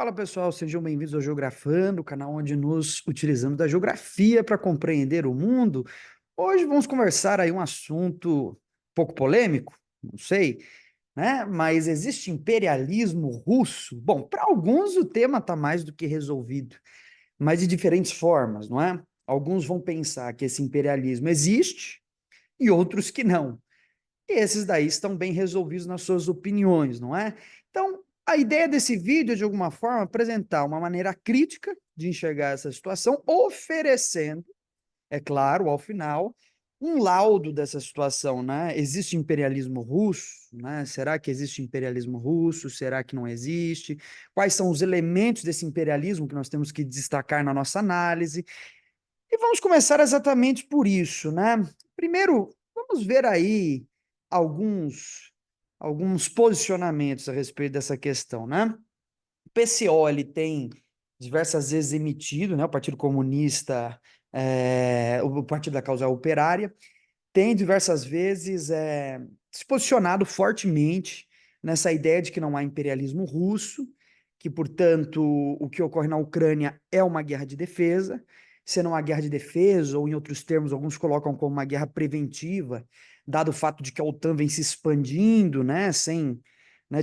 Fala pessoal, sejam bem-vindos ao Geografando, o canal onde nos utilizamos da geografia para compreender o mundo. Hoje vamos conversar aí um assunto um pouco polêmico, não sei, né? Mas existe imperialismo russo? Bom, para alguns o tema está mais do que resolvido, mas de diferentes formas, não é? Alguns vão pensar que esse imperialismo existe e outros que não. E esses daí estão bem resolvidos nas suas opiniões, não é? Então, a ideia desse vídeo é, de alguma forma, apresentar uma maneira crítica de enxergar essa situação, oferecendo, é claro, ao final, um laudo dessa situação, né? Existe imperialismo russo, né? Será que existe imperialismo russo? Será que não existe? Quais são os elementos desse imperialismo que nós temos que destacar na nossa análise? E vamos começar exatamente por isso, né? Primeiro, vamos ver aí alguns, alguns posicionamentos a respeito dessa questão, né? O PCO, ele tem diversas vezes emitido, né? O Partido Comunista, o Partido da Causa Operária, tem diversas vezes se posicionado fortemente nessa ideia de que não há imperialismo russo, que, portanto, o que ocorre na Ucrânia é uma guerra de defesa, sendo uma guerra de defesa, ou em outros termos, alguns colocam como uma guerra preventiva, dado o fato de que a OTAN vem se expandindo, né,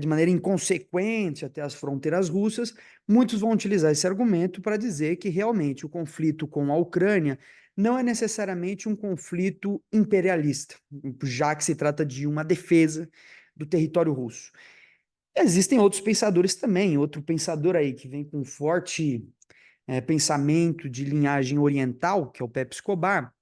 de maneira inconsequente até as fronteiras russas, muitos vão utilizar esse argumento para dizer que realmente o conflito com a Ucrânia não é necessariamente um conflito imperialista, já que se trata de uma defesa do território russo. Existem outros pensadores também, outro pensador aí que vem com forte pensamento de linhagem oriental, que é o Pepe Escobar,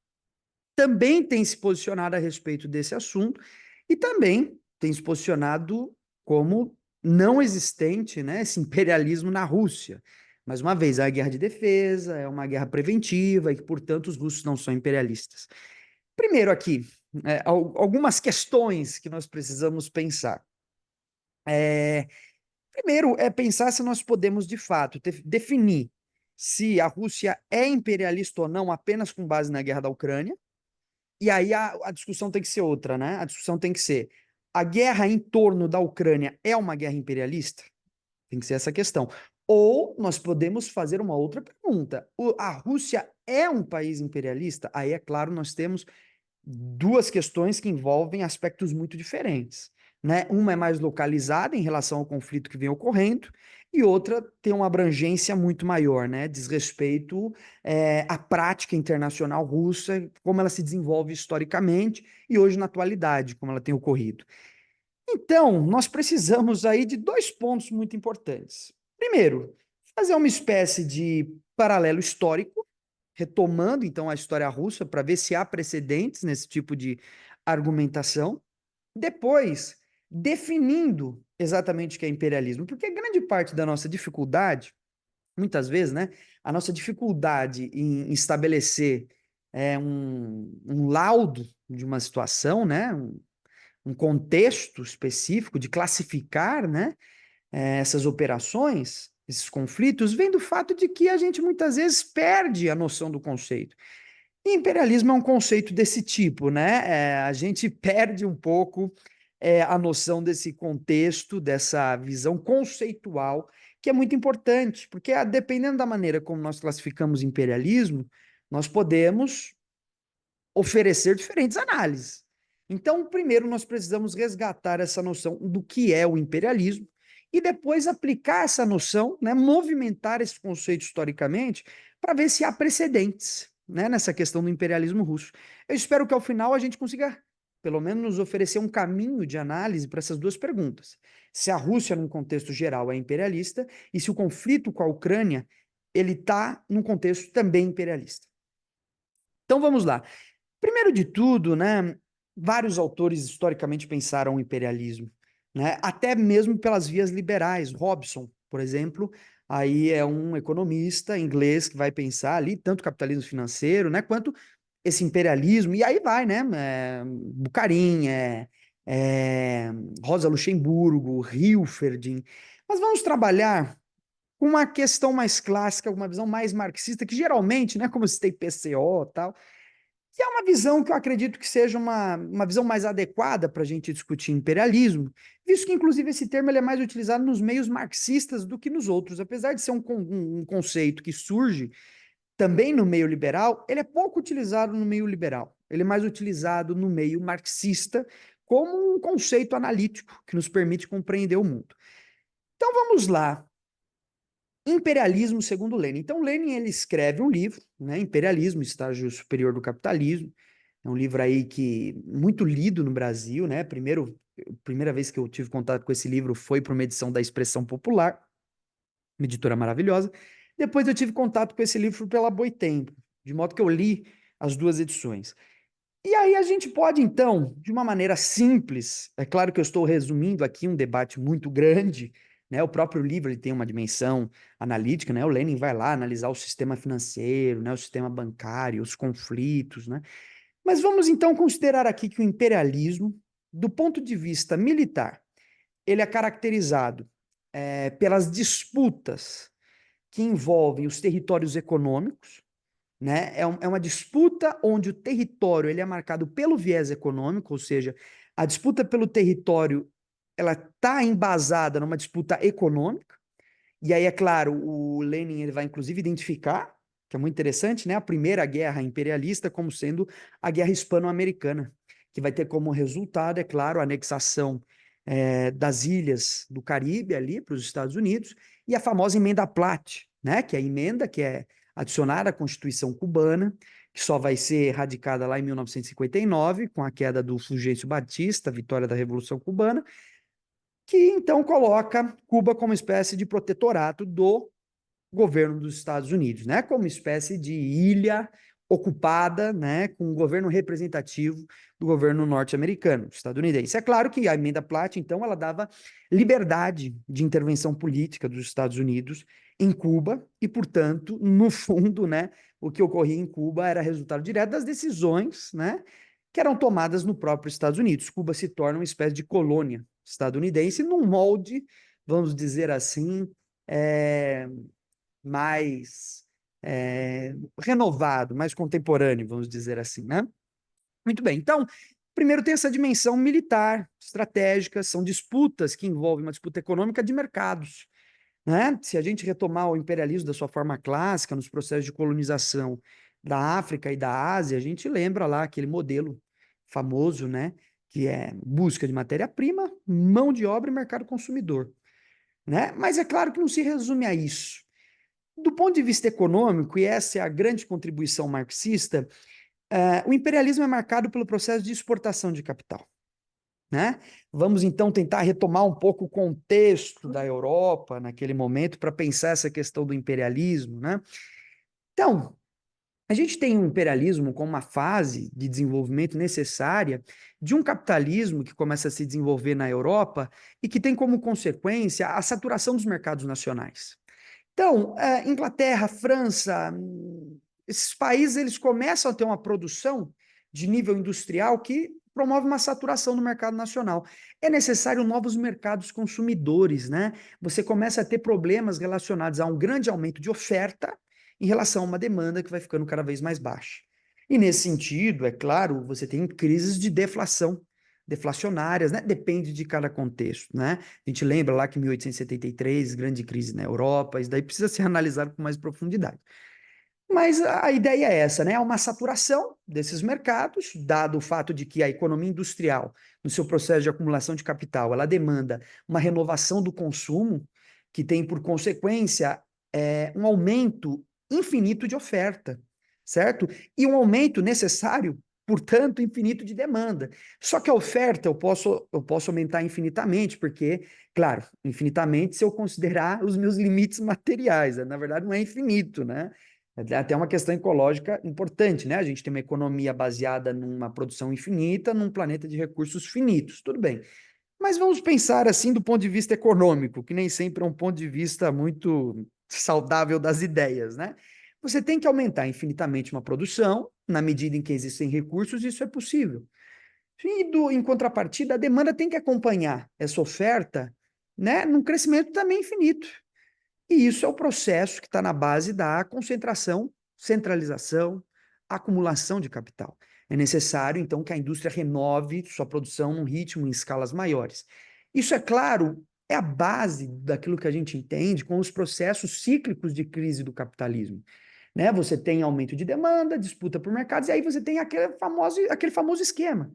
também tem se posicionado a respeito desse assunto e também tem se posicionado como não existente, né, esse imperialismo na Rússia. Mais uma vez, é uma guerra de defesa, é uma guerra preventiva e que, portanto, os russos não são imperialistas. Primeiro aqui, algumas questões que nós precisamos pensar. Primeiro é pensar se nós podemos, de fato, definir se a Rússia é imperialista ou não apenas com base na guerra da Ucrânia, e aí a discussão tem que ser outra, né? A discussão tem que ser: a guerra em torno da Ucrânia é uma guerra imperialista? Tem que ser essa questão. Ou nós podemos fazer uma outra pergunta: a Rússia é um país imperialista? Aí, é claro, nós temos duas questões que envolvem aspectos muito diferentes, né? Uma é mais localizada em relação ao conflito que vem ocorrendo, e outra tem uma abrangência muito maior, né? Diz respeito à prática internacional russa, como ela se desenvolve historicamente e hoje na atualidade, como ela tem ocorrido. Então, nós precisamos aí de dois pontos muito importantes. Primeiro, fazer uma espécie de paralelo histórico, retomando então a história russa para ver se há precedentes nesse tipo de argumentação. Depois, definindo exatamente o que é imperialismo, porque grande parte da nossa dificuldade, muitas vezes, né, a nossa dificuldade em estabelecer um laudo de uma situação, né, um contexto específico de classificar, né, essas operações, esses conflitos, vem do fato de que a gente muitas vezes perde a noção do conceito. E imperialismo é um conceito desse tipo, né? A gente perde um pouco a noção desse contexto, dessa visão conceitual, que é muito importante, porque dependendo da maneira como nós classificamos imperialismo, nós podemos oferecer diferentes análises. Então, primeiro nós precisamos resgatar essa noção do que é o imperialismo e depois aplicar essa noção, né, movimentar esse conceito historicamente para ver se há precedentes, né, nessa questão do imperialismo russo. Eu espero que ao final a gente consiga, pelo menos, nos oferecer um caminho de análise para essas duas perguntas. Se a Rússia, num contexto geral, é imperialista e se o conflito com a Ucrânia ele está num contexto também imperialista. Então vamos lá. Primeiro de tudo, né, vários autores historicamente pensaram o imperialismo, né, até mesmo pelas vias liberais. Robson, por exemplo, aí é um economista inglês que vai pensar ali tanto o capitalismo financeiro, né, quanto esse imperialismo, e aí vai, né, Bukharin, é, Rosa Luxemburgo, Hilferding. Mas vamos trabalhar com uma questão mais clássica, uma visão mais marxista, que geralmente, né, como eu citei PCO e tal, que é uma visão que eu acredito que seja uma visão mais adequada para a gente discutir imperialismo, visto que, inclusive, esse termo ele é mais utilizado nos meios marxistas do que nos outros. Apesar de ser um conceito que surge também no meio liberal, ele é pouco utilizado no meio liberal. Ele é mais utilizado no meio marxista como um conceito analítico que nos permite compreender o mundo. Então vamos lá. Imperialismo segundo Lenin. Então Lenin ele escreve um livro, né, Imperialismo, Estágio Superior do Capitalismo. É um livro aí que muito lido no Brasil, né? Primeira vez que eu tive contato com esse livro foi para uma edição da Expressão Popular, uma editora maravilhosa. Depois eu tive contato com esse livro pela Boitempo, de modo que eu li as duas edições. E aí a gente pode, então, de uma maneira simples, é claro que eu estou resumindo aqui um debate muito grande, né? O próprio livro ele tem uma dimensão analítica, né? O Lenin vai lá analisar o sistema financeiro, né? O sistema bancário, os conflitos, né? Mas vamos então considerar aqui que o imperialismo, do ponto de vista militar, ele é caracterizado pelas disputas que envolvem os territórios econômicos, né? É uma disputa onde o território ele é marcado pelo viés econômico, ou seja, a disputa pelo território ela está embasada numa disputa econômica, e aí, é claro, o Lenin ele vai inclusive identificar, que é muito interessante, né, a primeira guerra imperialista como sendo a guerra hispano-americana, que vai ter como resultado, é claro, a anexação das ilhas do Caribe ali para os Estados Unidos e a famosa emenda Platt, né, que é a emenda que é adicionada à Constituição cubana, que só vai ser radicada lá em 1959, com a queda do Fulgêncio Batista, a vitória da Revolução Cubana, que então coloca Cuba como espécie de protetorato do governo dos Estados Unidos, né? Como espécie de ilha ocupada, né? Com um governo representativo do governo norte-americano, estadunidense. É claro que a emenda Platt, então, ela dava liberdade de intervenção política dos Estados Unidos em Cuba e, portanto, no fundo, né? O que ocorria em Cuba era resultado direto das decisões, né? Que eram tomadas no próprio Estados Unidos. Cuba se torna uma espécie de colônia estadunidense num molde, vamos dizer assim, é, mais renovado, mais contemporâneo, vamos dizer assim, né? Muito bem. Então, primeiro tem essa dimensão militar, estratégica, são disputas que envolvem uma disputa econômica de mercados, né? Se a gente retomar o imperialismo da sua forma clássica, nos processos de colonização da África e da Ásia, a gente lembra lá aquele modelo famoso, né? Que é busca de matéria-prima, mão de obra e mercado consumidor, né? Mas é claro que não se resume a isso. Do ponto de vista econômico, e essa é a grande contribuição marxista, o imperialismo é marcado pelo processo de exportação de capital, né? Vamos então tentar retomar um pouco o contexto da Europa naquele momento para pensar essa questão do imperialismo, né? Então, a gente tem um imperialismo como uma fase de desenvolvimento necessária de um capitalismo que começa a se desenvolver na Europa e que tem como consequência a saturação dos mercados nacionais. Então, Inglaterra, França, esses países eles começam a ter uma produção de nível industrial que promove uma saturação no mercado nacional. É necessário novos mercados consumidores, né? Você começa a ter problemas relacionados a um grande aumento de oferta em relação a uma demanda que vai ficando cada vez mais baixa. E nesse sentido, é claro, você tem crises de deflação, deflacionárias, né? Depende de cada contexto, né? A gente lembra lá que em 1873, grande crise na Europa, isso daí precisa ser analisado com mais profundidade. Mas a ideia é essa, né? É uma saturação desses mercados, dado o fato de que a economia industrial, no seu processo de acumulação de capital, ela demanda uma renovação do consumo, que tem por consequência um aumento infinito de oferta, certo? E um aumento necessário, portanto, infinito de demanda. Só que a oferta eu posso aumentar infinitamente, porque, claro, infinitamente se eu considerar os meus limites materiais, né? Na verdade não é infinito, né? É até uma questão ecológica importante, né? A gente tem uma economia baseada numa produção infinita, num planeta de recursos finitos, tudo bem. Mas vamos pensar assim do ponto de vista econômico, que nem sempre é um ponto de vista muito saudável das ideias, né? Você tem que aumentar infinitamente uma produção, na medida em que existem recursos, isso é possível. Em contrapartida, a demanda tem que acompanhar essa oferta, né, num crescimento também infinito. E isso é o processo que está na base da concentração, centralização, acumulação de capital. É necessário, então, que a indústria renove sua produção num ritmo em escalas maiores. Isso, é claro, é a base daquilo que a gente entende com os processos cíclicos de crise do capitalismo. Né? Você tem aumento de demanda, disputa por mercados, e aí você tem aquele famoso esquema.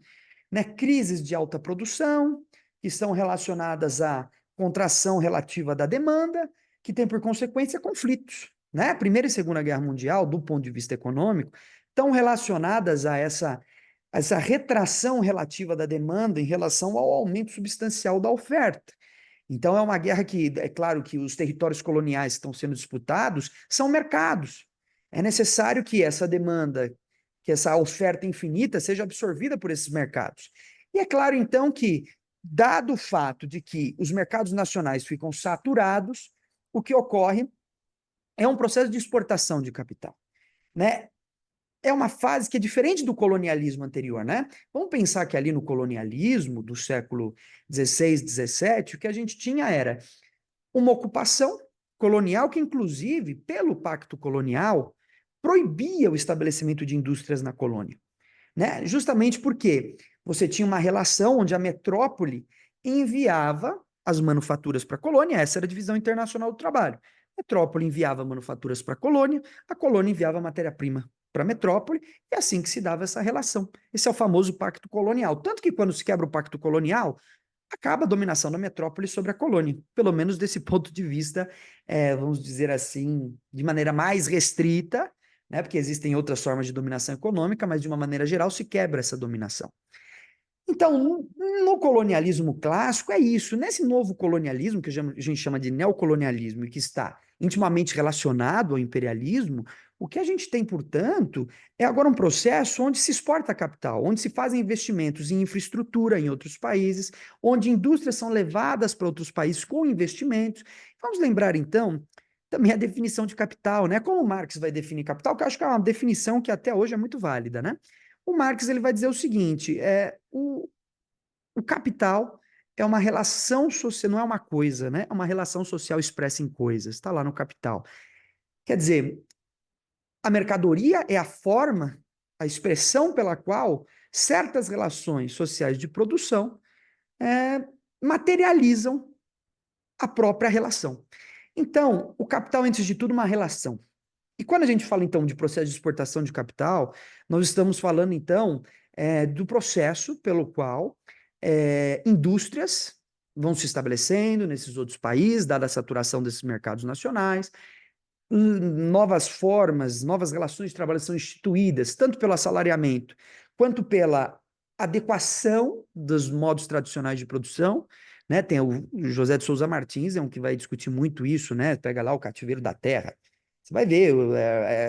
Né? Crises de alta produção, que estão relacionadas à contração relativa da demanda, que tem por consequência conflitos. Né? A Primeira e Segunda Guerra Mundial, do ponto de vista econômico, estão relacionadas a essa retração relativa da demanda em relação ao aumento substancial da oferta. Então, é uma guerra que, é claro que os territórios coloniais que estão sendo disputados são mercados. É necessário que essa demanda, que essa oferta infinita seja absorvida por esses mercados. E é claro, então, que, dado o fato de que os mercados nacionais ficam saturados, o que ocorre é um processo de exportação de capital. Né? É uma fase que é diferente do colonialismo anterior, né? Vamos pensar que ali no colonialismo do século XVI, XVII, o que a gente tinha era uma ocupação colonial que, inclusive, pelo Pacto Colonial, proibia o estabelecimento de indústrias na colônia, né? Justamente porque você tinha uma relação onde a metrópole enviava as manufaturas para a colônia, essa era a divisão internacional do trabalho. A metrópole enviava manufaturas para a colônia enviava matéria-prima para a metrópole, e é assim que se dava essa relação. Esse é o famoso pacto colonial. Tanto que quando se quebra o pacto colonial, acaba a dominação da metrópole sobre a colônia, pelo menos desse ponto de vista, vamos dizer assim, de maneira mais restrita, né? Porque existem outras formas de dominação econômica, mas de uma maneira geral se quebra essa dominação. Então, no colonialismo clássico é isso. Nesse novo colonialismo, que a gente chama de neocolonialismo, e que está intimamente relacionado ao imperialismo, o que a gente tem, portanto, é agora um processo onde se exporta capital, onde se fazem investimentos em infraestrutura em outros países, onde indústrias são levadas para outros países com investimentos. Vamos lembrar, então, também a definição de capital, né? Como Marx vai definir capital, que eu acho que é uma definição que até hoje é muito válida, né? O Marx ele vai dizer o seguinte: o capital é uma relação social, não é uma coisa, né? É uma relação social expressa em coisas, está lá no capital. Quer dizer, a mercadoria é a forma, a expressão pela qual certas relações sociais de produção materializam a própria relação. Então, o capital, antes de tudo, é uma relação. E quando a gente fala, então, de processo de exportação de capital, nós estamos falando, então, do processo pelo qual indústrias vão se estabelecendo nesses outros países, dada a saturação desses mercados nacionais, novas formas, novas relações de trabalho são instituídas, tanto pelo assalariamento, quanto pela adequação dos modos tradicionais de produção, né? Tem o José de Souza Martins, é um que vai discutir muito isso, né? Pega lá o Cativeiro da Terra. Você vai ver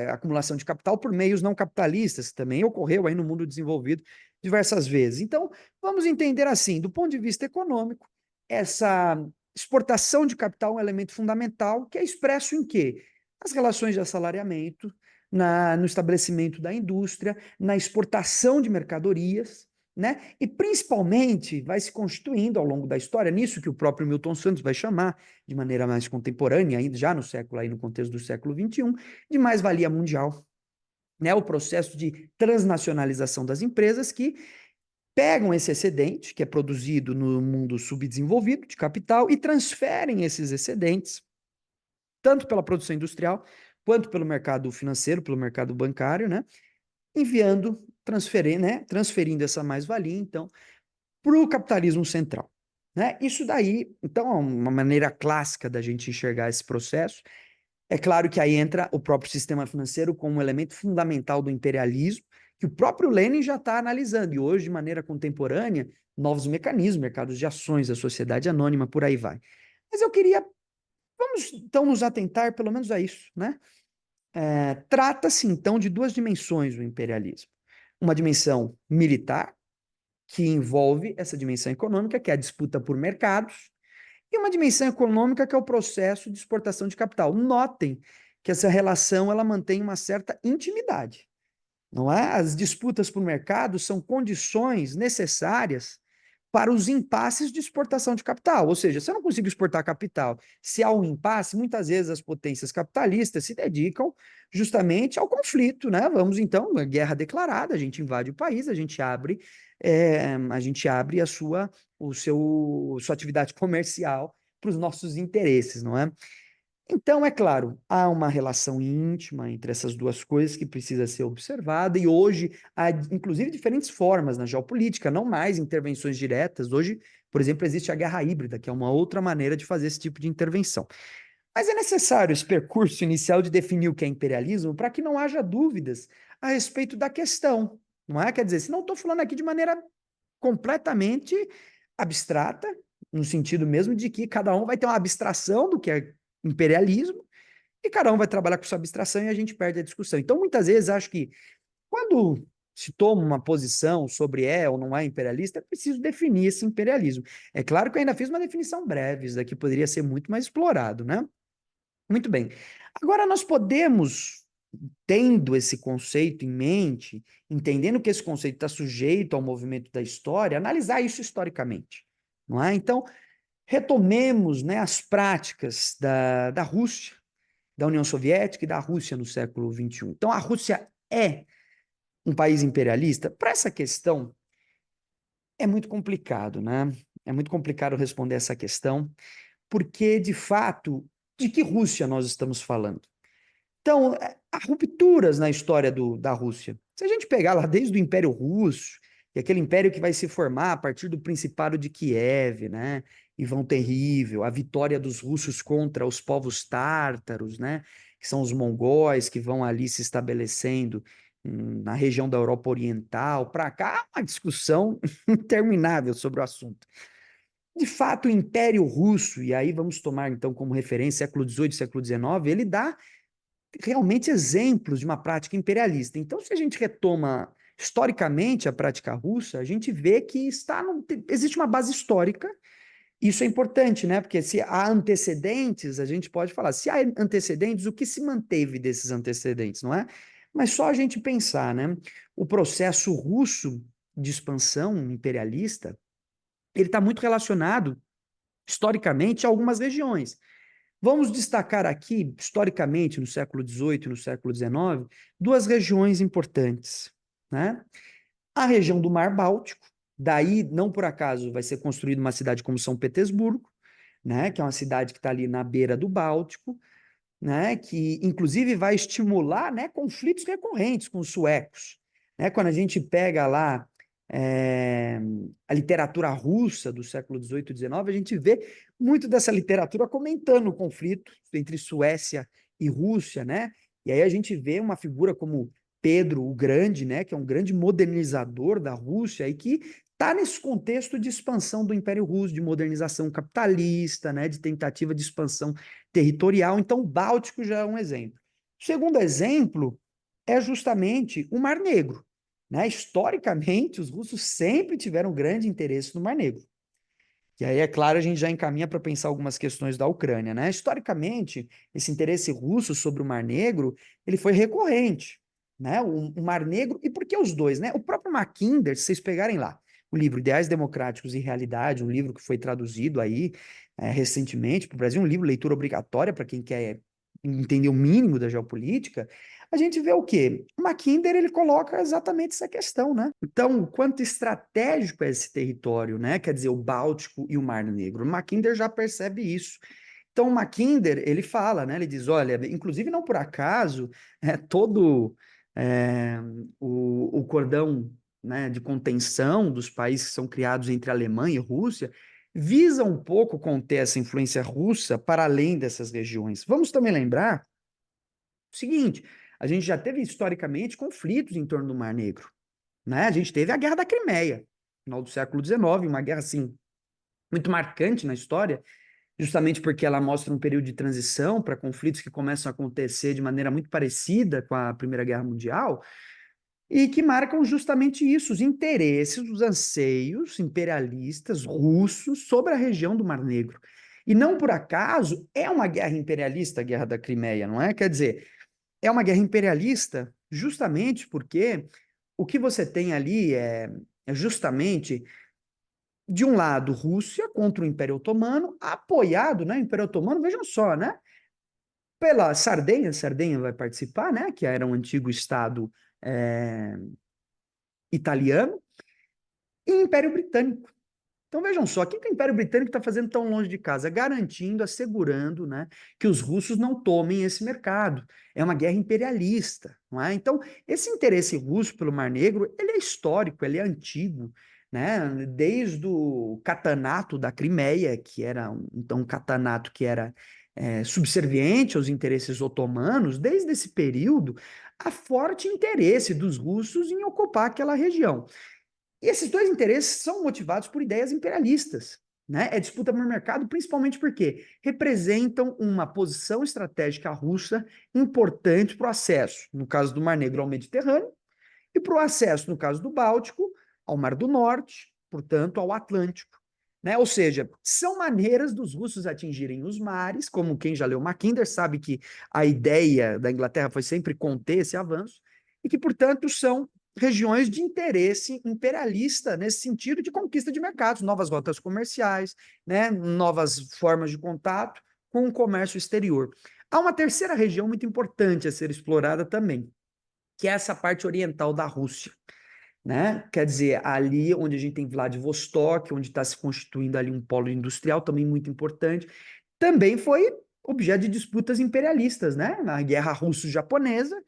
acumulação de capital por meios não capitalistas, que também ocorreu aí no mundo desenvolvido diversas vezes. Então, vamos entender assim, do ponto de vista econômico, essa exportação de capital é um elemento fundamental que é expresso em quê? Nas relações de assalariamento, no estabelecimento da indústria, na exportação de mercadorias, né? E principalmente vai se constituindo ao longo da história, nisso que o próprio Milton Santos vai chamar de maneira mais contemporânea, ainda já no século, aí no contexto do século XXI, de mais-valia mundial, né? O processo de transnacionalização das empresas que pegam esse excedente, que é produzido no mundo subdesenvolvido de capital, e transferem esses excedentes tanto pela produção industrial, quanto pelo mercado financeiro, pelo mercado bancário, né? Enviando, transferindo essa mais-valia, então, para o capitalismo central. Né? Isso daí, então, é uma maneira clássica da gente enxergar esse processo. É claro que aí entra o próprio sistema financeiro como um elemento fundamental do imperialismo, que o próprio Lenin já está analisando, e hoje, de maneira contemporânea, novos mecanismos, mercados de ações, a sociedade anônima, por aí vai. Mas eu queria Vamos, então, nos atentar pelo menos a isso, né? Trata-se, então, de duas dimensões do imperialismo. Uma dimensão militar, que envolve essa dimensão econômica, que é a disputa por mercados, e uma dimensão econômica, que é o processo de exportação de capital. Notem que essa relação ela mantém uma certa intimidade, não é? As disputas por mercado são condições necessárias para os impasses de exportação de capital. Ou seja, se eu não consigo exportar capital, se há um impasse, muitas vezes as potências capitalistas se dedicam justamente ao conflito, né? Vamos então, uma guerra declarada, a gente invade o país, a gente abre sua atividade comercial para os nossos interesses, não é? Então, é claro, há uma relação íntima entre essas duas coisas que precisa ser observada, e hoje há, inclusive, diferentes formas na geopolítica, não mais intervenções diretas. Hoje, por exemplo, existe a guerra híbrida, que é uma outra maneira de fazer esse tipo de intervenção. Mas é necessário esse percurso inicial de definir o que é imperialismo para que não haja dúvidas a respeito da questão, não é? Quer dizer, se não estou falando aqui de maneira completamente abstrata, no sentido mesmo de que cada um vai ter uma abstração do que é imperialismo, e cada um vai trabalhar com sua abstração e a gente perde a discussão. Então, muitas vezes, acho que quando se toma uma posição sobre é ou não é imperialista, é preciso definir esse imperialismo. É claro que eu ainda fiz uma definição breve, isso daqui poderia ser muito mais explorado, né? Muito bem. Agora, nós podemos, tendo esse conceito em mente, entendendo que esse conceito está sujeito ao movimento da história, analisar isso historicamente, não é? Então, retomemos, né, as práticas da Rússia, da União Soviética e da Rússia no século XXI. Então, a Rússia é um país imperialista? Para essa questão, é muito complicado, né? É muito complicado responder essa questão, porque, de fato, de que Rússia nós estamos falando? Então, há rupturas na história da Rússia. Se a gente pegar lá desde o Império Russo, e aquele império que vai se formar a partir do Principado de Kiev, né? Ivan Terrível, a vitória dos russos contra os povos tártaros, né? Que são os mongóis que vão ali se estabelecendo na região da Europa Oriental. Para cá, há uma discussão interminável sobre o assunto. De fato, o Império Russo, e aí vamos tomar então como referência século XVIII, século XIX, ele dá realmente exemplos de uma prática imperialista. Então, se a gente retoma historicamente a prática russa, a gente vê que existe uma base histórica. Isso é importante, né? Porque se há antecedentes, a gente pode falar, se há antecedentes, o que se manteve desses antecedentes, não é? Mas só a gente pensar, né? O processo russo de expansão imperialista, ele está muito relacionado historicamente a algumas regiões. Vamos destacar aqui, historicamente, no século XVIII e no século XIX, duas regiões importantes, né? A região do Mar Báltico, daí, não por acaso, vai ser construída uma cidade como São Petersburgo, né? Que é uma cidade que está ali na beira do Báltico, né? Que, inclusive, vai estimular, né, conflitos recorrentes com os suecos, né? Quando a gente pega lá é, a literatura russa do século XVIII e XIX, a gente vê muito dessa literatura comentando o conflito entre Suécia e Rússia, né? E aí a gente vê uma figura como Pedro o Grande, né? Que é um grande modernizador da Rússia e que está nesse contexto de expansão do Império Russo, de modernização capitalista, né? De tentativa de expansão territorial. Então, o Báltico já é um exemplo. O segundo exemplo é justamente o Mar Negro, né? Historicamente, os russos sempre tiveram grande interesse no Mar Negro. E aí, é claro, a gente já encaminha para pensar algumas questões da Ucrânia, né? Historicamente, esse interesse russo sobre o Mar Negro, ele foi recorrente, né? O Mar Negro, e por que os dois, né? O próprio Mackinder, se vocês pegarem lá, o livro Ideais Democráticos e Realidade, um livro que foi traduzido aí recentemente para o Brasil, um livro leitura obrigatória para quem quer entender o mínimo da geopolítica, a gente vê o quê? O Mackinder, ele coloca exatamente essa questão, né? Então, o quanto estratégico é esse território, né? Quer dizer, o Báltico e o Mar Negro. O Mackinder já percebe isso. Então, o Mackinder, ele fala, né? Ele diz, olha, inclusive não por acaso, todo é, o cordão, né, de contenção dos países que são criados entre Alemanha e Rússia visa um pouco conter essa influência russa para além dessas regiões. Vamos também lembrar o seguinte, a gente já teve historicamente conflitos em torno do Mar Negro, né? A gente teve a Guerra da Crimeia, no final do século XIX, uma guerra assim muito marcante na história, justamente porque ela mostra um período de transição para conflitos que começam a acontecer de maneira muito parecida com a Primeira Guerra Mundial e que marcam justamente isso, os interesses, os anseios imperialistas russos sobre a região do Mar Negro. E não por acaso é uma guerra imperialista, a Guerra da Crimeia, não é? Quer dizer, é uma guerra imperialista justamente porque o que você tem ali é justamente de um lado, Rússia contra o Império Otomano, apoiado, né, o Império Otomano, vejam só, né, pela Sardenha, Sardenha vai participar, né, que era um antigo estado é, italiano, e o Império Britânico. Então vejam só, o que o Império Britânico está fazendo tão longe de casa? Garantindo, assegurando, né, que os russos não tomem esse mercado. É uma guerra imperialista, não é? Então, esse interesse russo pelo Mar Negro, ele é histórico, ele é antigo, né? Desde o catanato da Crimeia, que era então um catanato que era subserviente aos interesses otomanos, desde esse período, há forte interesse dos russos em ocupar aquela região. E esses dois interesses são motivados por ideias imperialistas, né? É disputa por mercado, principalmente porque representam uma posição estratégica russa importante para o acesso, no caso do Mar Negro, ao Mediterrâneo, e para o acesso, no caso do Báltico, ao Mar do Norte, portanto, ao Atlântico. Né? Ou seja, são maneiras dos russos atingirem os mares, como quem já leu Mackinder sabe que a ideia da Inglaterra foi sempre conter esse avanço, e que, portanto, são regiões de interesse imperialista nesse sentido de conquista de mercados, novas rotas comerciais, né? Novas formas de contato com o comércio exterior. Há uma terceira região muito importante a ser explorada também, que é essa parte oriental da Rússia, né? Quer dizer, ali onde a gente tem Vladivostok, onde está se constituindo ali um polo industrial também muito importante, também foi objeto de disputas imperialistas, né? Na guerra russo-japonesa,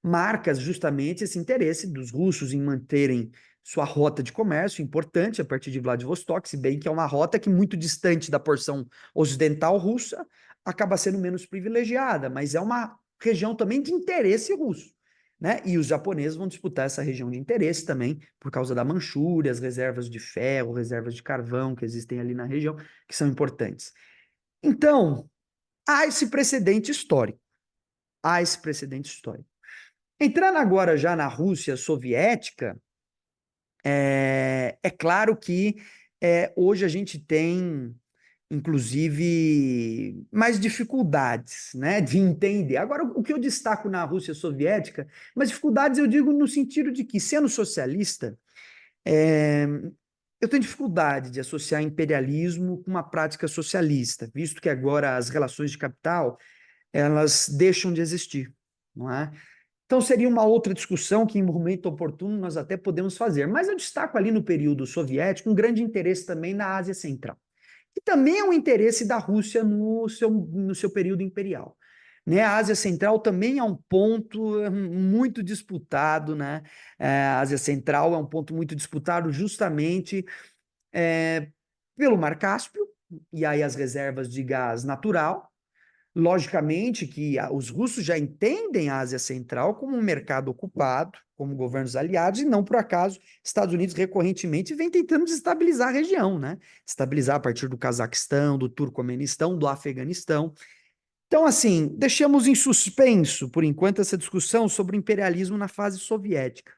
marca justamente esse interesse dos russos em manterem sua rota de comércio importante a partir de Vladivostok, se bem que é uma rota que muito distante da porção ocidental russa, acaba sendo menos privilegiada, mas é uma região também de interesse russo. Né? E os japoneses vão disputar essa região de interesse também, por causa da Manchúria, as reservas de ferro, reservas de carvão que existem ali na região, que são importantes. Então, há esse precedente histórico. Há esse precedente histórico. Entrando agora já na Rússia soviética, é claro que hoje a gente tem, inclusive, mais dificuldades, né, de entender. Agora, o que eu destaco na Rússia soviética, mas dificuldades eu digo no sentido de que, sendo socialista, é, eu tenho dificuldade de associar imperialismo com uma prática socialista, visto que agora as relações de capital, elas deixam de existir, não é? Então, seria uma outra discussão que, em momento oportuno, nós até podemos fazer. Mas eu destaco ali no período soviético um grande interesse também na Ásia Central, que também é um interesse da Rússia no seu período imperial. Né? A Ásia Central também é um ponto muito disputado, né? A Ásia Central é um ponto muito disputado justamente pelo Mar Cáspio, e aí as reservas de gás natural. Logicamente que os russos já entendem a Ásia Central como um mercado ocupado, como governos aliados, e não por acaso Estados Unidos recorrentemente vem tentando desestabilizar a região, né? Estabilizar a partir do Cazaquistão, do Turcomenistão, do Afeganistão. Então, assim, deixamos em suspenso, por enquanto, essa discussão sobre o imperialismo na fase soviética.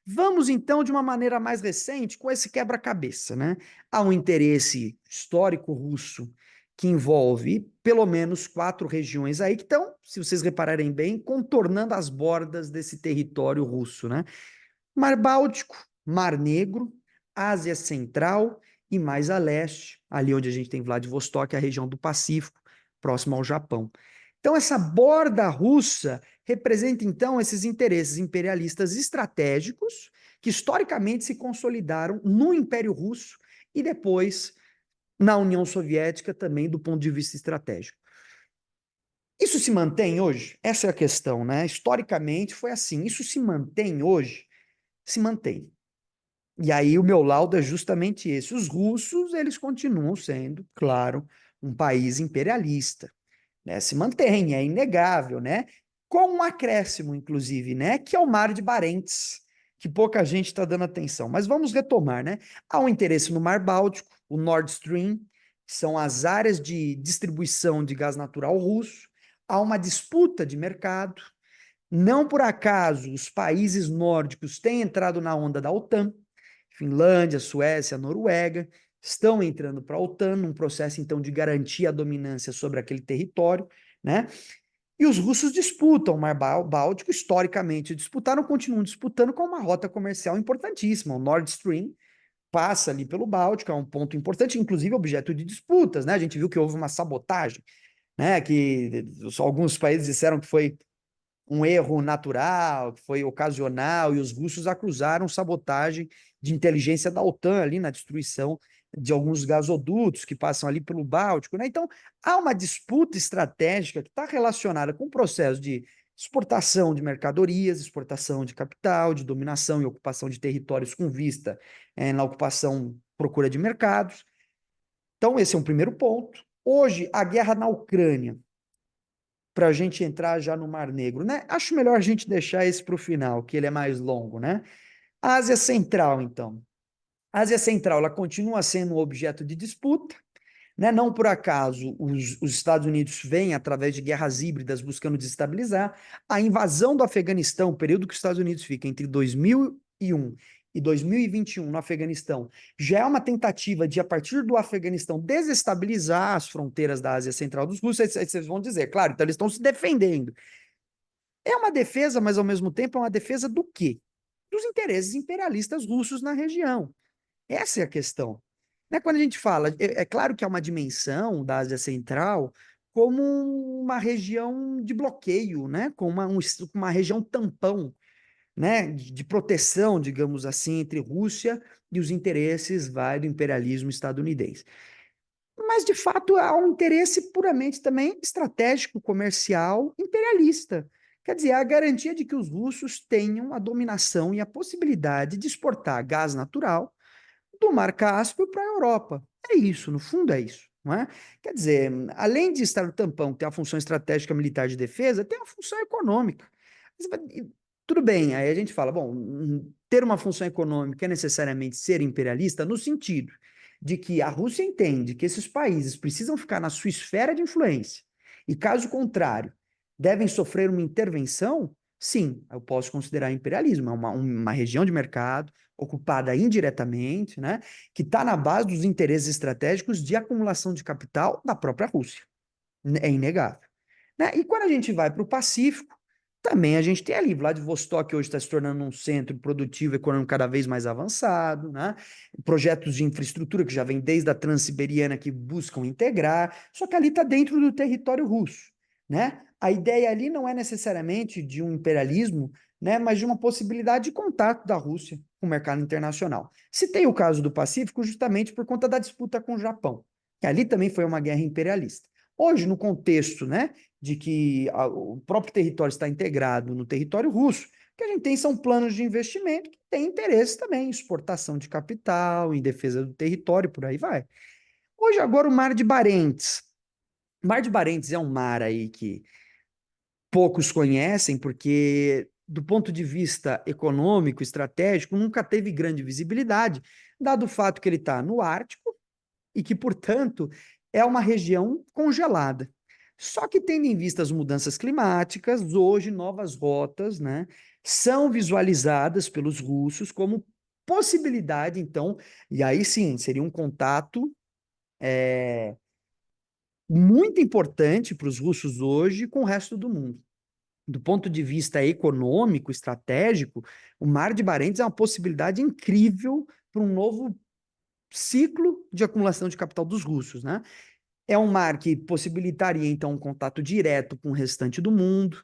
Vamos, então, de uma maneira mais recente, com esse quebra-cabeça, né? Há um interesse histórico russo que envolve pelo menos 4 regiões aí que estão, se vocês repararem bem, contornando as bordas desse território russo, né? Mar Báltico, Mar Negro, Ásia Central e mais a leste, ali onde a gente tem Vladivostok, a região do Pacífico, próximo ao Japão. Então, essa borda russa representa, então, esses interesses imperialistas estratégicos que historicamente se consolidaram no Império Russo e depois na União Soviética também do ponto de vista estratégico. Isso se mantém hoje? Essa é a questão, né? Historicamente foi assim. Isso se mantém hoje? Se mantém. E aí o meu laudo é justamente esse. Os russos, eles continuam sendo, claro, um país imperialista, né? Se mantém, é inegável, né? Com um acréscimo, inclusive, né? Que é o Mar de Barents, que pouca gente está dando atenção. Mas vamos retomar, né? Há um interesse no Mar Báltico, o Nord Stream, que são as áreas de distribuição de gás natural russo. Há uma disputa de mercado. Não por acaso os países nórdicos têm entrado na onda da OTAN. Finlândia, Suécia, Noruega estão entrando para a OTAN, num processo então de garantir a dominância sobre aquele território, né? E os russos disputam o Mar Báltico, historicamente disputaram, continuam disputando com uma rota comercial importantíssima, o Nord Stream, passa ali pelo Báltico, é um ponto importante, inclusive objeto de disputas, né? A gente viu que houve uma sabotagem, né? Que alguns países disseram que foi um erro natural, que foi ocasional, e os russos acusaram sabotagem de inteligência da OTAN ali na destruição de alguns gasodutos que passam ali pelo Báltico, né? Então, há uma disputa estratégica que está relacionada com o processo de exportação de mercadorias, exportação de capital, de dominação e ocupação de territórios com vista na ocupação, procura de mercados. Então, esse é um primeiro ponto. Hoje, a guerra na Ucrânia, para a gente entrar já no Mar Negro, né? Acho melhor a gente deixar esse para o final, que ele é mais longo, né? A Ásia Central, então. A Ásia Central, ela continua sendo um objeto de disputa, né? Não por acaso os Estados Unidos vêm, através de guerras híbridas, buscando desestabilizar. A invasão do Afeganistão, o período que os Estados Unidos fica entre 2001 e 2021 no Afeganistão, já é uma tentativa de, a partir do Afeganistão, desestabilizar as fronteiras da Ásia Central dos russos. Aí vocês vão dizer, claro, então eles estão se defendendo. É uma defesa, mas ao mesmo tempo é uma defesa do quê? Dos interesses imperialistas russos na região. Essa é a questão. Né? Quando a gente fala, é claro que é uma dimensão da Ásia Central como uma região de bloqueio, né? Como uma região tampão, né? De proteção, digamos assim, entre Rússia e os interesses do imperialismo estadunidense. Mas, de fato, há um interesse puramente também estratégico, comercial, imperialista. Quer dizer, a garantia de que os russos tenham a dominação e a possibilidade de exportar gás natural do Mar Cáspio para a Europa. É isso, no fundo é isso. Não é? Quer dizer, além de estar no tampão, ter a função estratégica militar de defesa, tem a função econômica. Tudo bem, aí a gente fala, bom, ter uma função econômica é necessariamente ser imperialista no sentido de que a Rússia entende que esses países precisam ficar na sua esfera de influência e, caso contrário, devem sofrer uma intervenção, sim, eu posso considerar imperialismo, é uma região de mercado ocupada indiretamente, né, que está na base dos interesses estratégicos de acumulação de capital da própria Rússia. É inegável. Né? E quando a gente vai para o Pacífico, também a gente tem ali, Vladivostok hoje está se tornando um centro produtivo econômico cada vez mais avançado, né? Projetos de infraestrutura que já vem desde a Transiberiana que buscam integrar, só que ali está dentro do território russo, né? A ideia ali não é necessariamente de um imperialismo, né? Mas de uma possibilidade de contato da Rússia com o mercado internacional. Citei o caso do Pacífico justamente por conta da disputa com o Japão, que ali também foi uma guerra imperialista. Hoje, no contexto, né, de que o próprio território está integrado no território russo, o que a gente tem são planos de investimento que têm interesse também em exportação de capital, em defesa do território, por aí vai. Hoje, agora, o Mar de Barents. O Mar de Barents é um mar aí que poucos conhecem, porque, do ponto de vista econômico, estratégico, nunca teve grande visibilidade, dado o fato que ele está no Ártico e que, portanto, é uma região congelada. Só que, tendo em vista as mudanças climáticas, hoje novas rotas, né, são visualizadas pelos russos como possibilidade, então, e aí sim, seria um contato muito importante para os russos hoje com o resto do mundo. Do ponto de vista econômico, estratégico, o Mar de Barents é uma possibilidade incrível para um novo ciclo de acumulação de capital dos russos, né? É um mar que possibilitaria, então, um contato direto com o restante do mundo,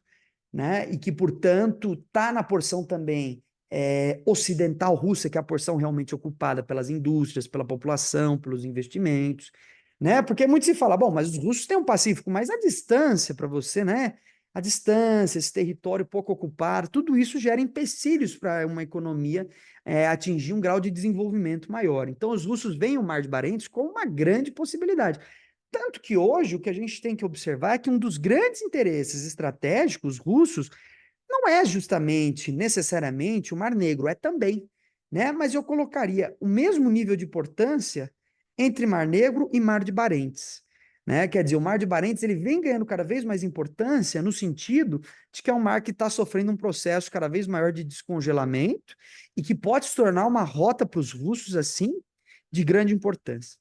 né? E que, portanto, está na porção também ocidental russa, que é a porção realmente ocupada pelas indústrias, pela população, pelos investimentos, né? Porque muito se fala, bom, mas os russos têm um Pacífico, mas a distância para você, né? A distância, esse território pouco ocupado, tudo isso gera empecilhos para uma economia atingir um grau de desenvolvimento maior. Então, os russos veem o Mar de Barents como uma grande possibilidade. Tanto que hoje o que a gente tem que observar é que um dos grandes interesses estratégicos russos não é justamente, necessariamente, o Mar Negro, é também, né? Mas eu colocaria o mesmo nível de importância entre Mar Negro e Mar de Barents, né? Quer dizer, o Mar de Barents ele vem ganhando cada vez mais importância no sentido de que é um mar que está sofrendo um processo cada vez maior de descongelamento e que pode se tornar uma rota para os russos, assim, de grande importância.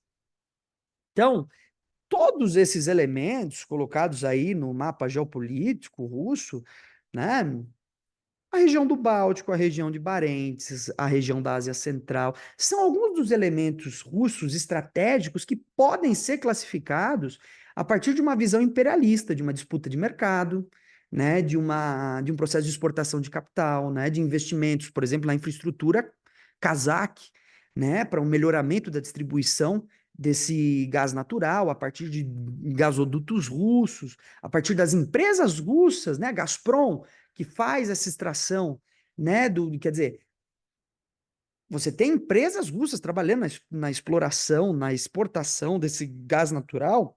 Então, todos esses elementos colocados aí no mapa geopolítico russo, né, A região do Báltico, a região de Barentes, a região da Ásia Central, são alguns dos elementos russos estratégicos que podem ser classificados a partir de uma visão imperialista, de uma disputa de mercado, né, de um processo de exportação de capital, né, de investimentos, por exemplo, na infraestrutura cazaque, né, para um melhoramento da distribuição desse gás natural a partir de gasodutos russos, a partir das empresas russas, né, Gazprom, que faz essa extração, né, quer dizer, você tem empresas russas trabalhando na exploração, na exportação desse gás natural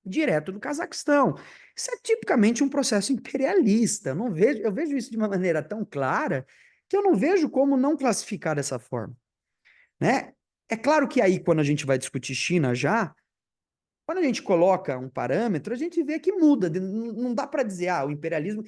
direto do Cazaquistão. Isso é tipicamente um processo imperialista. Eu vejo isso de uma maneira tão clara que eu não vejo como não classificar dessa forma, né? É claro que aí, quando a gente vai discutir China já, quando a gente coloca um parâmetro, a gente vê que muda. Não dá para dizer, o imperialismo.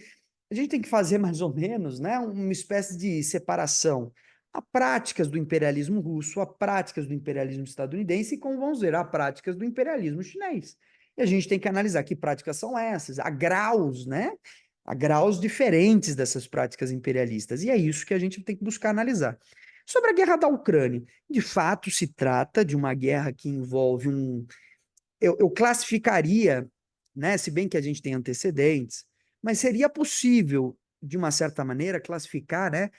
A gente tem que fazer mais ou menos, né, uma espécie de separação. Há práticas do imperialismo russo, há práticas do imperialismo estadunidense, e como vamos ver, há práticas do imperialismo chinês. E a gente tem que analisar que práticas são essas, há graus, né? Há graus diferentes dessas práticas imperialistas, e é isso que a gente tem que buscar analisar. Sobre a guerra da Ucrânia, de fato se trata de uma guerra que envolve eu classificaria, né, se bem que a gente tem antecedentes, mas seria possível, de uma certa maneira, classificar, né,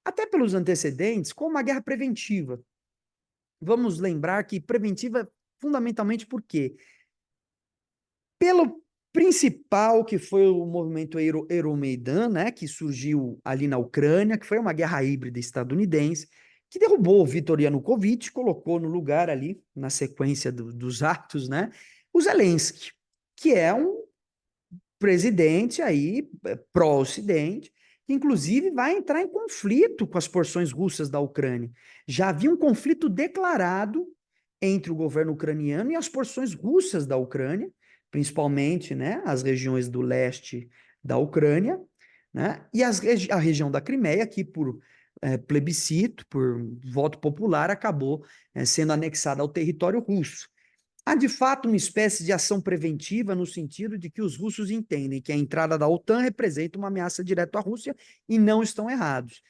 até pelos antecedentes, como uma guerra preventiva. Vamos lembrar que preventiva, fundamentalmente, por quê? Pelo principal, que foi o movimento Euromaidan, né, que surgiu ali na Ucrânia, que foi uma guerra híbrida estadunidense, que derrubou o Viktor Yanukovych, colocou no lugar ali, na sequência dos atos, né, o Zelensky, que é um presidente aí pró-Ocidente, que inclusive vai entrar em conflito com as porções russas da Ucrânia. Já havia um conflito declarado entre o governo ucraniano e as porções russas da Ucrânia, principalmente, né, as regiões do leste da Ucrânia, né, e a região da Crimeia, que por plebiscito, por voto popular, acabou sendo anexada ao território russo. Há de fato uma espécie de ação preventiva no sentido de que os russos entendem que a entrada da OTAN representa uma ameaça direta à Rússia e não estão errados.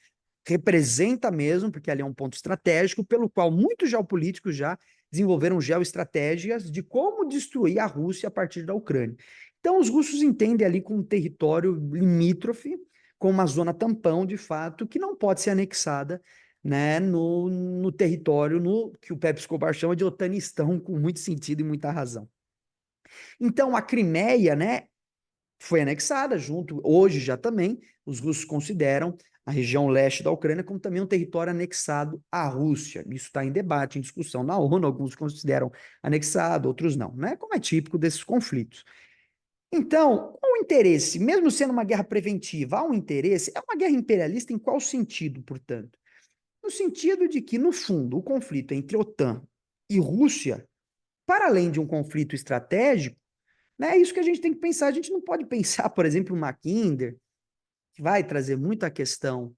Representa mesmo, porque ali é um ponto estratégico, pelo qual muitos geopolíticos já desenvolveram geoestratégias de como destruir a Rússia a partir da Ucrânia. Então, os russos entendem ali como um território limítrofe, com uma zona tampão, de fato, que não pode ser anexada, né, no território que o Pepe Escobar chama de Otanistão, com muito sentido e muita razão. Então, a Crimeia, né, foi anexada junto, hoje já também, os russos consideram a região leste da Ucrânia como também um território anexado à Rússia. Isso está em debate, em discussão na ONU, alguns consideram anexado, outros não, né? Como é típico desses conflitos. Então, qual o interesse? Mesmo sendo uma guerra preventiva, há um interesse? É uma guerra imperialista em qual sentido, portanto? No sentido de que, no fundo, o conflito entre OTAN e Rússia, para além de um conflito estratégico, né, é isso que a gente tem que pensar. A gente não pode pensar, por exemplo, o Mackinder, que vai trazer muita questão.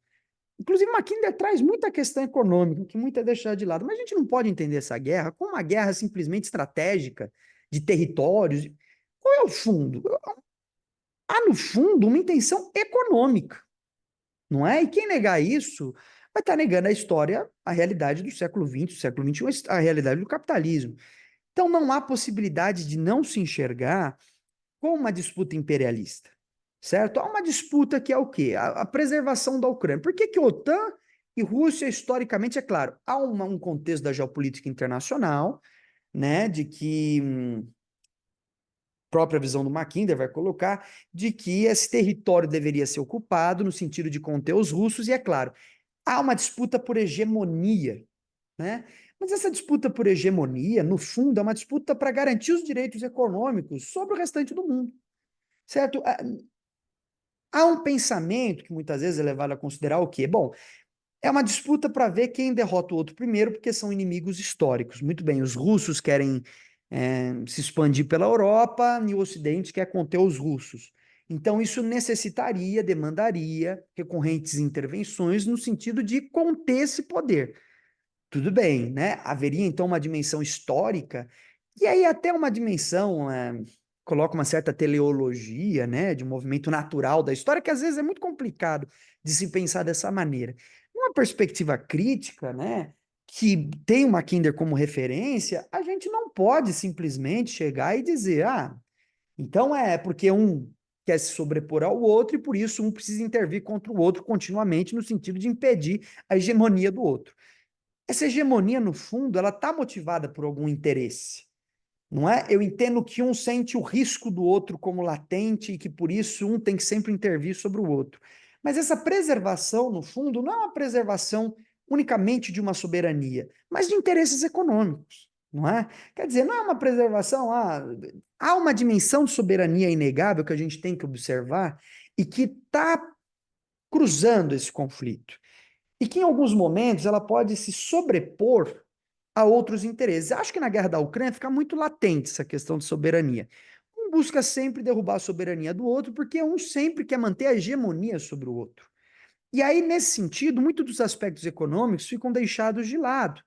Inclusive, o Mackinder traz muita questão econômica, que muita é deixada de lado. Mas a gente não pode entender essa guerra como uma guerra simplesmente estratégica, de territórios. Qual é o fundo? Há, no fundo, uma intenção econômica, não é? E quem negar isso vai estar negando a história, a realidade do século XX, do século XXI, a realidade do capitalismo. Então, não há possibilidade de não se enxergar com uma disputa imperialista, certo? Há uma disputa que é o quê? A preservação da Ucrânia. Por que que OTAN e Rússia, historicamente, é claro, há um contexto da geopolítica internacional, né, de que própria visão do Mackinder vai colocar, de que esse território deveria ser ocupado no sentido de conter os russos, e é claro, há uma disputa por hegemonia, né? Mas essa disputa por hegemonia, no fundo, é uma disputa para garantir os direitos econômicos sobre o restante do mundo, certo? Há um pensamento que muitas vezes é levado a considerar o quê? Bom, é uma disputa para ver quem derrota o outro primeiro, porque são inimigos históricos. Muito bem, os russos querem se expandir pela Europa e o Ocidente quer conter os russos. Então, isso necessitaria, demandaria recorrentes intervenções no sentido de conter esse poder. Tudo bem, né? Haveria então uma dimensão histórica, e aí até uma dimensão coloca uma certa teleologia, né, de um movimento natural da história, que às vezes é muito complicado de se pensar dessa maneira. Numa perspectiva crítica, né, que tem o Mackinder como referência, a gente não pode simplesmente chegar e dizer, então é porque um quer se sobrepor ao outro e por isso um precisa intervir contra o outro continuamente no sentido de impedir a hegemonia do outro. Essa hegemonia, no fundo, ela está motivada por algum interesse. Não é? Eu entendo que um sente o risco do outro como latente e que por isso um tem que sempre intervir sobre o outro. Mas essa preservação, no fundo, não é uma preservação unicamente de uma soberania, mas de interesses econômicos, não é? Quer dizer, não é uma preservação, há uma dimensão de soberania inegável que a gente tem que observar e que está cruzando esse conflito. E que em alguns momentos ela pode se sobrepor a outros interesses. Acho que na guerra da Ucrânia fica muito latente essa questão de soberania. Um busca sempre derrubar a soberania do outro, porque um sempre quer manter a hegemonia sobre o outro. E aí, nesse sentido, muitos dos aspectos econômicos ficam deixados de lado.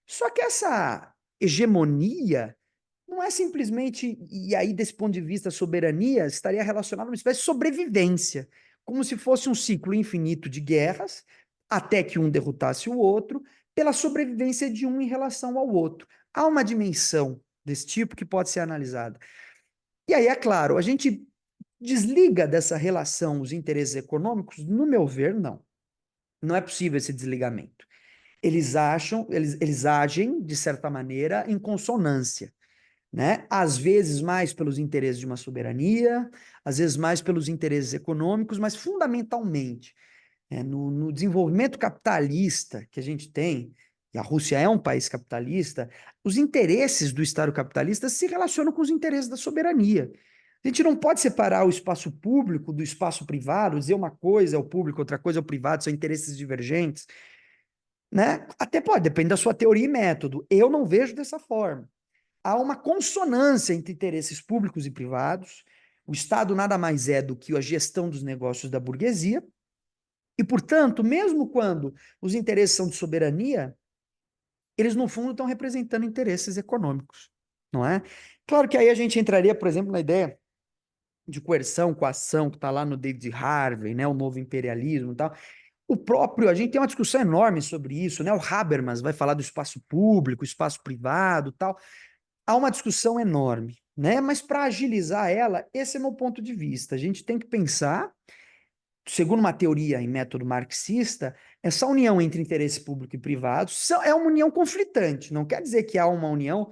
Só que essa hegemonia não é simplesmente, e aí, desse ponto de vista, a soberania estaria relacionada a uma espécie de sobrevivência, como se fosse um ciclo infinito de guerras, até que um derrotasse o outro, pela sobrevivência de um em relação ao outro. Há uma dimensão desse tipo que pode ser analisada. E aí, é claro, a gente desliga dessa relação os interesses econômicos? No meu ver, não. Não é possível esse desligamento. Eles agem, de certa maneira, em consonância, né? Às vezes mais pelos interesses de uma soberania, às vezes mais pelos interesses econômicos, mas fundamentalmente no desenvolvimento capitalista que a gente tem, e a Rússia é um país capitalista, os interesses do Estado capitalista se relacionam com os interesses da soberania. A gente não pode separar o espaço público do espaço privado, dizer uma coisa é o público, outra coisa é o privado, são interesses divergentes, né? Até pode, depende da sua teoria e método. Eu não vejo dessa forma. Há uma consonância entre interesses públicos e privados. O Estado nada mais é do que a gestão dos negócios da burguesia. E, portanto, mesmo quando os interesses são de soberania, eles, no fundo, estão representando interesses econômicos, não é? Claro que aí a gente entraria, por exemplo, na ideia de coerção, coação, que está lá no David Harvey, né, o novo imperialismo e tal. A gente tem uma discussão enorme sobre isso, né? O Habermas vai falar do espaço público, espaço privado, tal. Há uma discussão enorme, né? Mas para agilizar ela, esse é meu ponto de vista. A gente tem que pensar, segundo uma teoria em método marxista, essa união entre interesse público e privado é uma união conflitante. Não quer dizer que há uma união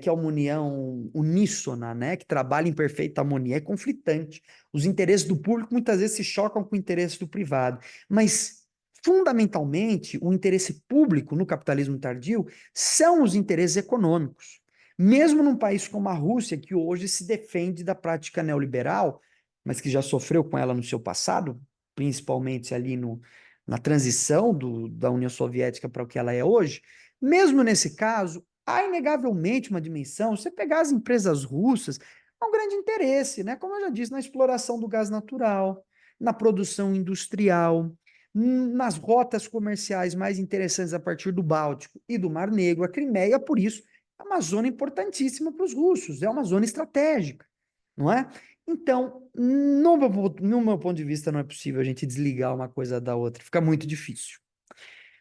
que é uma união uníssona, né? Que trabalha em perfeita harmonia. É conflitante. Os interesses do público muitas vezes se chocam com o interesse do privado, mas fundamentalmente o interesse público no capitalismo tardio são os interesses econômicos. Mesmo num país como a Rússia, que hoje se defende da prática neoliberal, mas que já sofreu com ela no seu passado, principalmente ali na transição da União Soviética para o que ela é hoje, mesmo nesse caso, há inegavelmente uma dimensão, você pegar as empresas russas, há um grande interesse, né? Como eu já disse, na exploração do gás natural, na produção industrial, nas rotas comerciais mais interessantes a partir do Báltico e do Mar Negro, a Crimeia, por isso, é uma zona importantíssima para os russos, é uma zona estratégica, não é? Então, no meu ponto de vista, não é possível a gente desligar uma coisa da outra, fica muito difícil.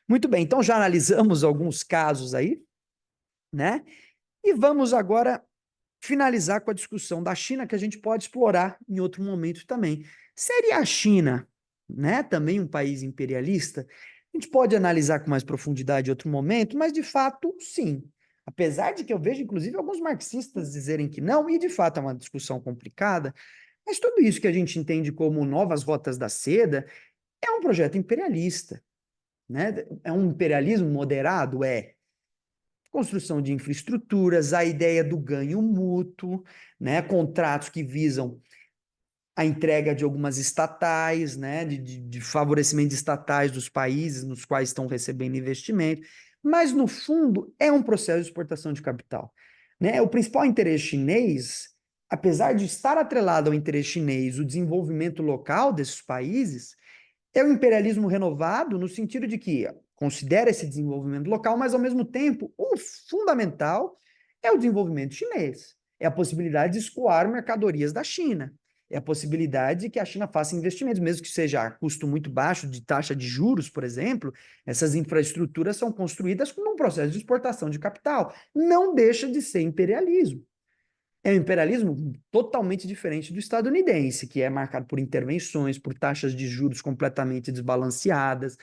Muito bem, então já analisamos alguns casos aí, né? E vamos agora finalizar com a discussão da China, que a gente pode explorar em outro momento também. Seria a China, né, também um país imperialista? A gente pode analisar com mais profundidade em outro momento, mas de fato, sim. Apesar de que eu vejo, inclusive, alguns marxistas dizerem que não, e de fato é uma discussão complicada, mas tudo isso que a gente entende como novas rotas da seda é um projeto imperialista, né? É um imperialismo moderado? É. Construção de infraestruturas, a ideia do ganho mútuo, né? Contratos que visam a entrega de algumas estatais, né? De favorecimento de estatais dos países nos quais estão recebendo investimento, mas no fundo é um processo de exportação de capital, né? O principal interesse chinês, apesar de estar atrelado ao interesse chinês, o desenvolvimento local desses países, é o imperialismo renovado no sentido de que considera esse desenvolvimento local, mas ao mesmo tempo o fundamental é o desenvolvimento chinês. é a possibilidade de escoar mercadorias da China. É a possibilidade de que a China faça investimentos, mesmo que seja a custo muito baixo de taxa de juros, por exemplo, essas infraestruturas são construídas com um processo de exportação de capital. Não deixa de ser imperialismo. É um imperialismo totalmente diferente do estadunidense, que é marcado por intervenções, por taxas de juros completamente desbalanceadas,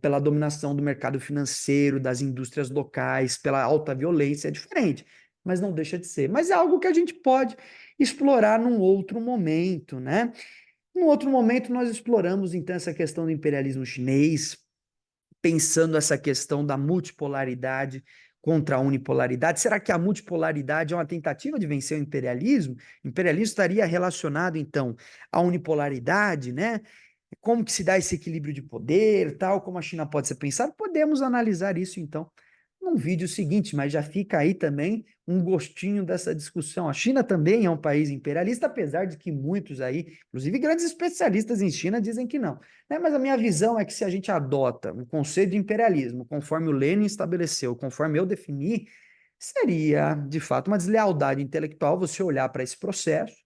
pela dominação do mercado financeiro, das indústrias locais, pela alta violência, é diferente, mas não deixa de ser. Mas é algo que a gente pode explorar num outro momento, né? Num outro momento, nós exploramos, então, essa questão do imperialismo chinês, pensando essa questão da multipolaridade contra a unipolaridade. Será que a multipolaridade é uma tentativa de vencer o imperialismo? O imperialismo estaria relacionado, então, à unipolaridade, né? Como que se dá esse equilíbrio de poder, tal, como a China pode ser pensada? Podemos analisar isso, então, num vídeo seguinte, mas já fica aí também um gostinho dessa discussão. A China também é um país imperialista, apesar de que muitos aí, inclusive grandes especialistas em China, dizem que não. Né? Mas a minha visão é que se a gente adota um conceito de imperialismo, conforme o Lenin estabeleceu, conforme eu defini, seria, de fato, uma deslealdade intelectual você olhar para esse processo,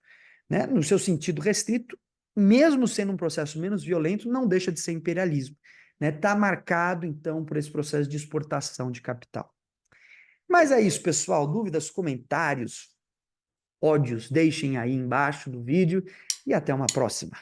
né, no seu sentido restrito, mesmo sendo um processo menos violento, não deixa de ser imperialismo. Está marcado, então, por esse processo de exportação de capital. Mas é isso, pessoal. Dúvidas, comentários, ódios, deixem aí embaixo do vídeo e até uma próxima.